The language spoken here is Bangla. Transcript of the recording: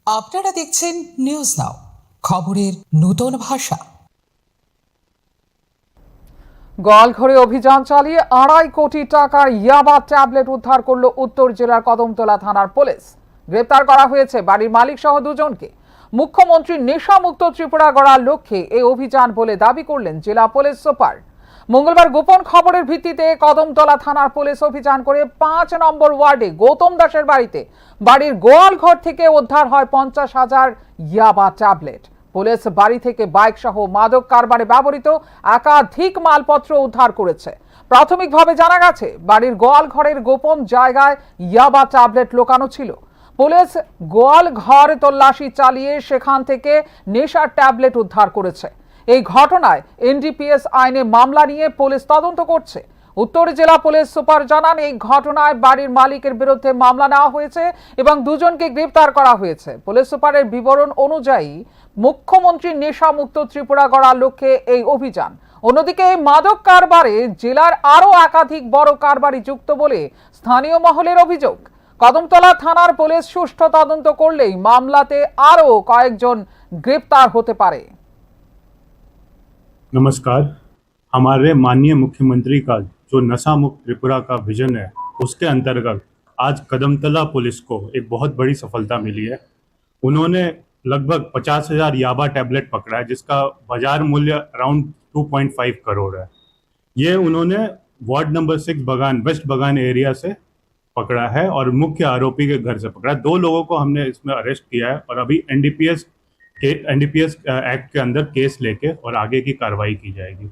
আপনারা দেখছেন নিউজ নাও, খবরের নতুন ভাষা। গোয়ালঘরে অভিযান চালিয়ে 2.5 কোটি টাকার ইয়াবা ট্যাবলেট উদ্ধার করল উত্তর জেলার কদমতলা থানার পুলিশ। গ্রেপ্তার করা হয়েছে বাড়ির মালিক সহ দুজনকে। মুখ্যমন্ত্রী নেশামুক্ত ত্রিপুরা গড়ার লক্ষ্যে এই অভিযান বলে দাবি করলেন জেলা পুলিশ সুপার। মঙ্গলবার গোপন খবরের ভিত্তিতে কদমতলা থানার পুলিশ অভিযান করে 5 নম্বর ওয়ার্ডে গৌতম দাসের বাড়ির গোয়ালঘর থেকে উদ্ধার হয় 50,000 ইয়াবা ট্যাবলেট। পুলিশ বাড়ি থেকে বাইক সহ মাদক কারবারে ব্যবহৃত একাধিক মালপত্র উদ্ধার করেছে। প্রাথমিকভাবে জানা গেছে বাড়ির গোয়াল ঘরের গোপন জায়গায় ইয়াবা ট্যাবলেট লুকানো ছিল। পুলিশ গোয়াল ঘর তল্লাশি চালিয়ে সেখান থেকে নেশার ট্যাবলেট উদ্ধার করেছে। এই ঘটনায় এনডিপিএস আইনে মামলা নিয়ে পুলিশ তদন্ত করছে। উত্তর জেলা পুলিশ সুপার জানান, এই ঘটনায় বাড়ির মালিকের বিরুদ্ধে মামলা নেওয়া হয়েছে এবং দুজনকে গ্রেফতার করা হয়েছে। পুলিশ সুপারের বিবরণ অনুযায়ী মুখ্যমন্ত্রী নেশামুক্ত ত্রিপুরা গড়ার লক্ষ্যে এই অভিযান। অন্যদিকে মাদক কারবারে জেলার আরো একাধিক বড় কারবারি যুক্ত বলে স্থানীয় মহলের অভিযোগ। কদমতলা থানার পুলিশ সুষ্ঠু তদন্ত করলেই মামলাতে আরো কয়েকজন গ্রেফতার হতে পারে। नमस्कार। हमारे माननीय मुख्यमंत्री का जो नशा मुक्त त्रिपुरा का विजन है, उसके अंतर्गत आज कदमतला पुलिस को एक बहुत बड़ी सफलता मिली है। उन्होंने लगभग 50,000 याबा टैबलेट पकड़ा है, जिसका बाजार मूल्य अराउंड 2.5 करोड़ है। ये उन्होंने वार्ड नंबर 6 बगान वेस्ट बगान एरिया से पकड़ा है और मुख्य आरोपी के घर से पकड़ा है। 2 लोगों को हमने इसमें अरेस्ट किया है और अभी एनडीपीएस एक्ट के अंदर केस लेके और आगे की कार्रवाई की जाएगी।